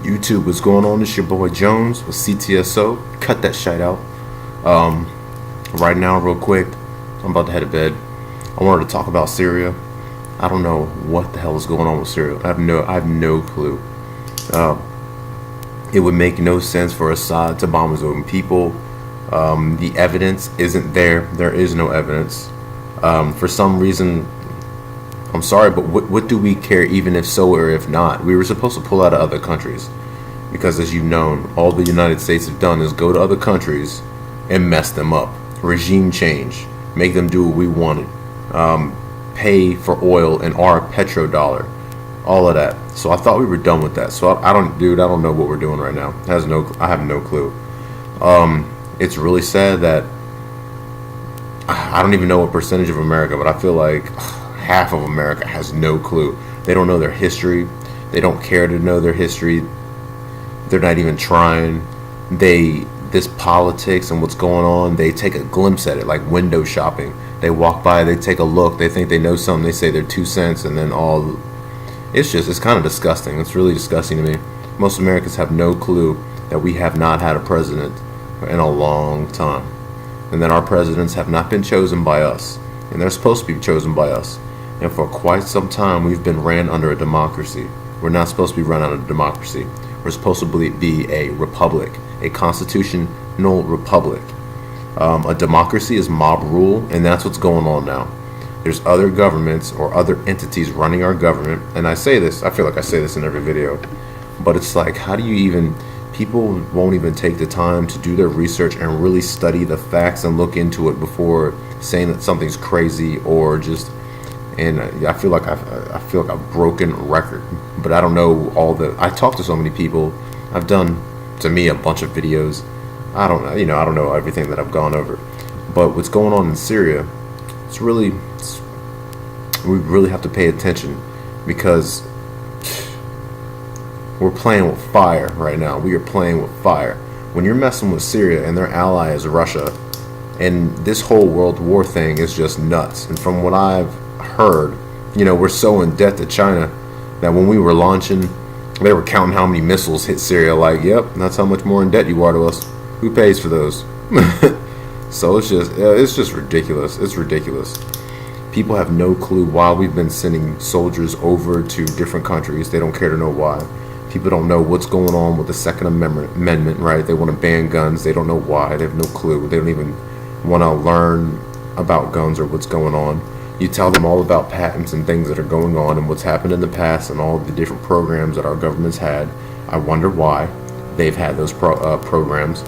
YouTube, what's going on? It's your boy Jones with C.T.S.O. Cut that shit out. Right now, real quick, I'm about to head to bed. I wanted to talk about Syria. I don't know what the hell is going on with Syria. I have no clue. It would make no sense for Assad to bomb his own people. The evidence isn't there. There is no evidence. For some reason, I'm sorry, but what do we care, even if so or if not? We were supposed to pull out of other countries because, as you've known, all the United States have done is go to other countries and mess them up. Regime change, make them do what we wanted, pay for oil in our petrodollar, all of that. So I thought we were done with that. So I don't know what we're doing right now. I have no clue. It's really sad that I don't even know what percentage of America, but I feel like half of America has no clue. They don't know their history. They don't care to know their history. They're not even trying. This politics and what's going on, they take a glimpse at it, like window shopping. They walk by, they take a look, they think they know something, they say they're 2 cents, and then it's kind of disgusting. It's really disgusting to me. Most Americans have no clue that we have not had a president in a long time, and that our presidents have not been chosen by us, and they're supposed to be chosen by us. And for quite some time, we've been ran under a democracy. We're not supposed to be run under a democracy. We're supposed to be a republic, a constitutional republic. A democracy is mob rule, and that's what's going on now. There's other governments or other entities running our government, and I feel like I say this in every video, but it's like, how do you even, people won't even take the time to do their research and really study the facts and look into it before saying that something's crazy or just. And I feel like I've broken record, but I don't know I talk to so many people. I've done, to me, a bunch of videos. I don't know everything that I've gone over, but what's going on in Syria, we really have to pay attention, because we're playing with fire right now. We are playing with fire. When you're messing with Syria and their ally is Russia, and this whole world war thing is just nuts. And from what I've heard, we're so in debt to China that when we were launching, they were counting how many missiles hit Syria. Like, yep, that's how much more in debt you are to us. Who pays for those? So it's just ridiculous. It's ridiculous. People have no clue why we've been sending soldiers over to different countries. They don't care to know why. People don't know what's going on with the Second Amendment, right? They want to ban guns. They don't know why. They have no clue. They don't even want to learn about guns or what's going on. You tell them all about patents and things that are going on and what's happened in the past and all the different programs that our government's had. I wonder why they've had those programs.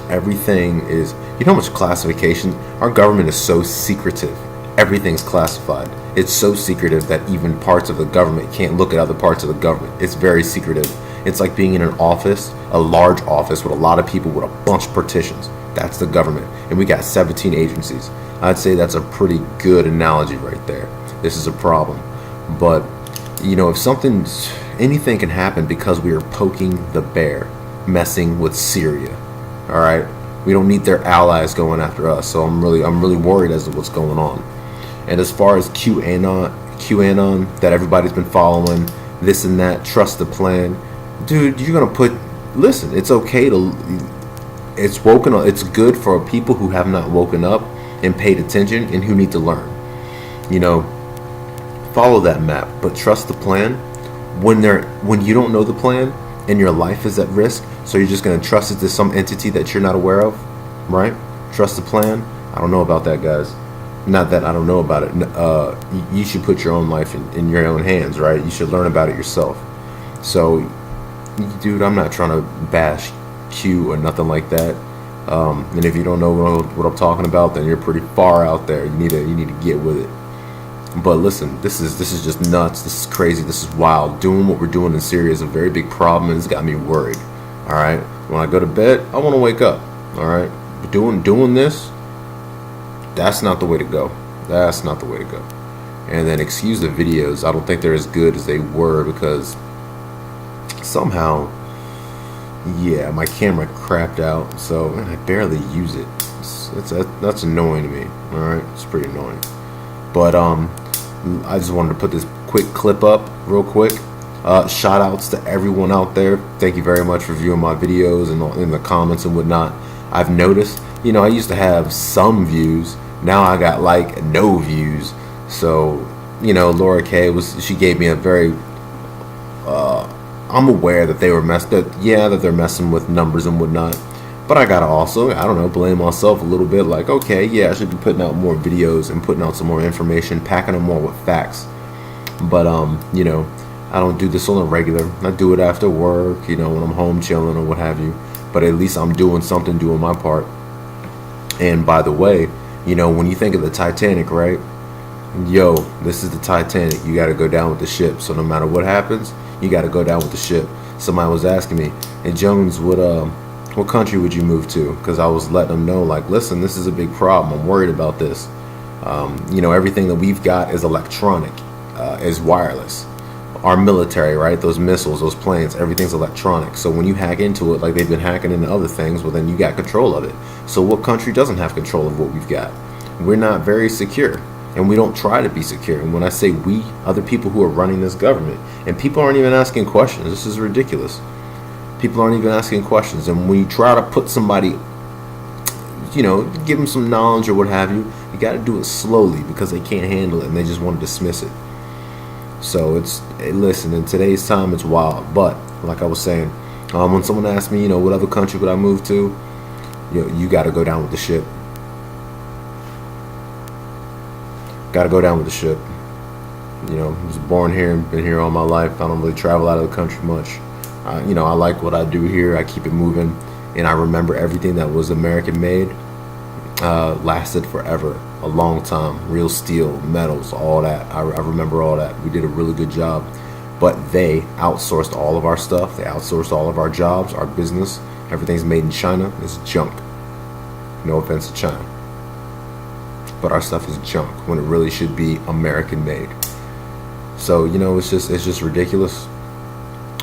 Everything is, how much classification? Our government is so secretive. Everything's classified. It's so secretive that even parts of the government can't look at other parts of the government. It's very secretive. It's like being in an office, a large office with a lot of people with a bunch of partitions. That's the government. And we got 17 agencies. I'd say that's a pretty good analogy right there. This is a problem. But, if anything can happen because we are poking the bear, messing with Syria. All right? We don't need their allies going after us. So I'm really worried as to what's going on. And as far as QAnon that everybody's been following, this and that, trust the plan. Dude, you're going to listen, it's okay it's good for people who have not woken up and paid attention and who need to learn. Follow that map, but trust the plan. When you don't know the plan and your life is at risk, so you're just going to trust it to some entity that you're not aware of, right? Trust the plan. I don't know about that, guys. Not that I don't know about it. You should put your own life in your own hands, right? You should learn about it yourself. So, dude, I'm not trying to bash Q or nothing like that. And if you don't know what I'm talking about, then you're pretty far out there. You need to get with it. But listen, this is just nuts. This is crazy. This is wild. Doing what we're doing in Syria is a very big problem, and it's got me worried. All right. When I go to bed, I want to wake up. All right. But doing this, that's not the way to go. That's not the way to go. And then excuse the videos. I don't think they're as good as they were because somehow, yeah, my camera crapped out, so I barely use it. That's annoying to me. All right, it's pretty annoying. But I just wanted to put this quick clip up real quick Shout outs to everyone out there. Thank you very much for viewing my videos and in the comments and whatnot. I've noticed, I used to have some views. Now I got like no views. So, Laura K she gave me a very, I'm aware that they were that they're messing with numbers and whatnot. But I gotta also, I don't know, blame myself a little bit. Like, okay, yeah, I should be putting out more videos and putting out some more information, packing them more with facts. But I don't do this on a regular. I do it after work, when I'm home chilling or what have you. But at least I'm doing something, doing my part. And by the way, when you think of the Titanic, right? Yo, this is the Titanic. You got to go down with the ship. So no matter what happens, you got to go down with the ship. Somebody was asking me, hey Jones, what country would you move to? Because I was letting them know, like, listen, this is a big problem. I'm worried about this. Everything that we've got is electronic, is wireless. Our military, right? Those missiles, those planes, everything's electronic. So when you hack into it, like they've been hacking into other things, well, then you got control of it. So what country doesn't have control of what we've got? We're not very secure, and we don't try to be secure. And when I say we, other people who are running this government, and people aren't even asking questions. This is ridiculous. People aren't even asking questions. And when you try to put somebody, give them some knowledge or what have you, you got to do it slowly because they can't handle it and they just want to dismiss it. So listen, in today's time, it's wild. But like I was saying, when someone asks me, what other country would I move to? You got to go down with the ship. Got to go down with the ship. I was born here and been here all my life. I don't really travel out of the country much. I like what I do here. I keep it moving, and I remember everything that was American made lasted forever, a long time. Real steel, metals, all that. I remember all that. We did a really good job, but they outsourced all of our stuff. They outsourced all of our jobs, our business. Everything's made in China. It's junk. No offense to China, but our stuff is junk when it really should be American made. So it's just ridiculous.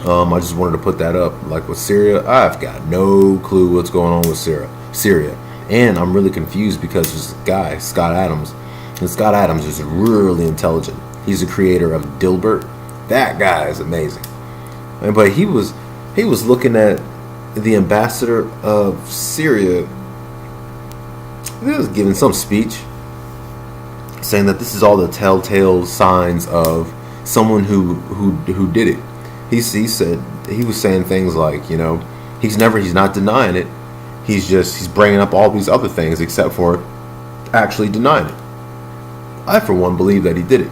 I just wanted to put that up. Like with Syria, I've got no clue what's going on with Syria, and I'm really confused because this guy Scott Adams, and Scott Adams is really intelligent. He's the creator of Dilbert. That guy is amazing. But he was looking at the ambassador of Syria. He was giving some speech saying that this is all the telltale signs of someone who did it. He said, he was saying things like, he's not denying it. He's bringing up all these other things except for actually denying it. I, for one, believe that he did it.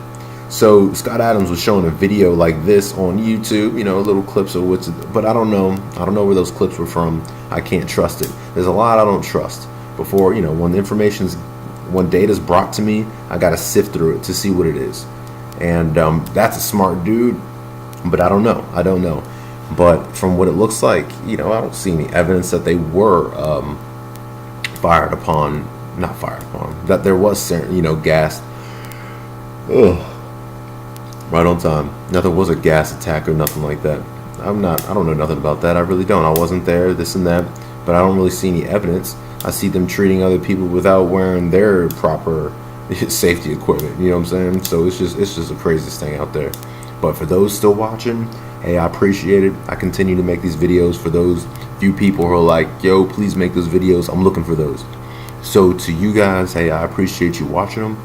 So Scott Adams was showing a video like this on YouTube, little clips of but I don't know where those clips were from. I can't trust it. There's a lot I don't trust. Before, when data's brought to me, I got to sift through it to see what it is. And that's a smart dude. But I don't know. But from what it looks like, I don't see any evidence that they were not fired upon, that there was, gas. Right on time. Nothing was a gas attack or nothing like that. I don't know nothing about that. I really don't. I wasn't there, this and that. But I don't really see any evidence. I see them treating other people without wearing their proper safety equipment. You know what I'm saying? So it's just the craziest thing out there. But for those still watching, hey, I appreciate it. I continue to make these videos for those few people who are like, yo, please make those videos. I'm looking for those. So to you guys, hey, I appreciate you watching them.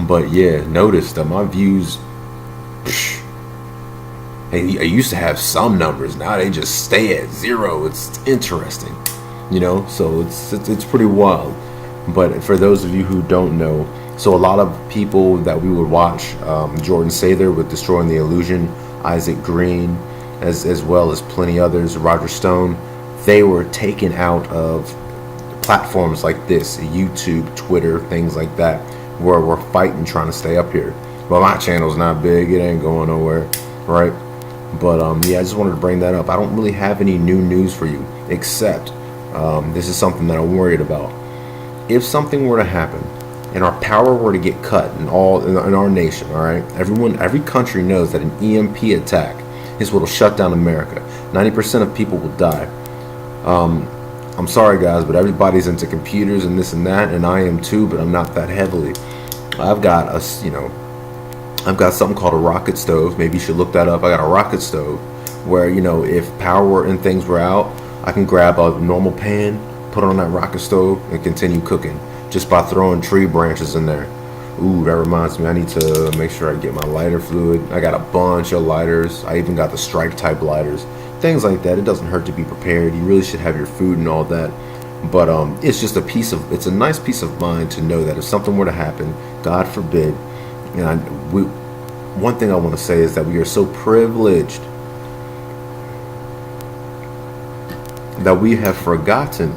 But yeah, notice that my views, hey, I used to have some numbers. Now they just stay at 0. It's interesting, so it's pretty wild. But for those of you who don't know, so a lot of people that we would watch, Jordan Sather with Destroying the Illusion, Isaac Green, as well as plenty others, Roger Stone, they were taken out of platforms like this, YouTube, Twitter, things like that, where we're fighting trying to stay up here. Well, my channel's not big, it ain't going nowhere, right? But yeah, I just wanted to bring that up. I don't really have any new news for you, except this is something that I'm worried about. If something were to happen and our power were to get cut in our nation, all right, every country knows that an EMP attack is what will shut down America. 90% of people will die. I'm sorry guys, but everybody's into computers and this and that, and I am too, but I'm not that heavily. I've got I've got something called a rocket stove. Maybe you should look that up. I got a rocket stove where, if power and things were out, I can grab a normal pan, put it on that rocket stove, and continue cooking just by throwing tree branches in there. Ooh, that reminds me, I need to make sure I get my lighter fluid. I got a bunch of lighters. I even got the strike type lighters. Things like that. It doesn't hurt to be prepared. You really should have your food and all that. But it's just it's a nice peace of mind to know that if something were to happen, God forbid, one thing I want to say is that we are so privileged that we have forgotten,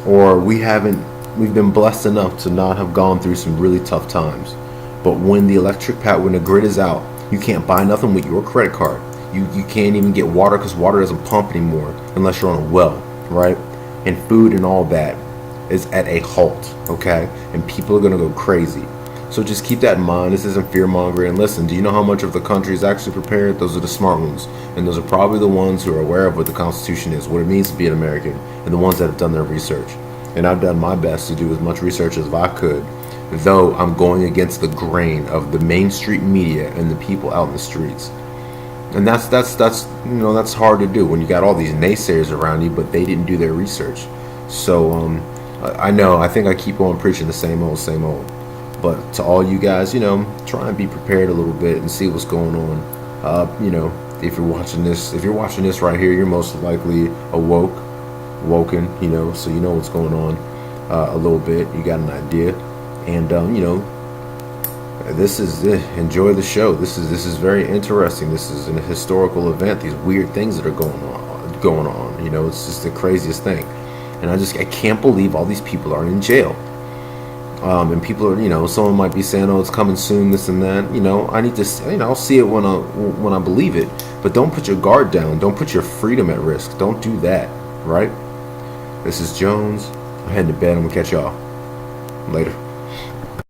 or we've been blessed enough to not have gone through some really tough times. But when when the grid is out, you can't buy nothing with your credit card. You can't even get water because water doesn't pump anymore unless you're on a well, right? And food and all that is at a halt, okay? And people are going to go crazy. So just keep that in mind. This isn't fear mongering. And listen, do you know how much of the country is actually prepared? Those are the smart ones. And those are probably the ones who are aware of what the Constitution is, what it means to be an American, and the ones that have done their research. And I've done my best to do as much research as I could, though I'm going against the grain of the mainstream media and the people out in the streets. And that's hard to do when you got all these naysayers around you, but they didn't do their research. So I think I keep on preaching the same old. But to all you guys, try and be prepared a little bit and see what's going on. If you're watching this right here, you're most likely woken, so you know what's going on a little bit. You got an idea, and this is it. Enjoy the show. This is very interesting. This is a historical event. These weird things that are going on. It's just the craziest thing, and I can't believe all these people are in jail. And people are, someone might be saying, "Oh, it's coming soon," this and that. I need to, I'll see it when I believe it. But don't put your guard down. Don't put your freedom at risk. Don't do that, right? This is Jones. I'm heading to bed. I'm gonna catch y'all later.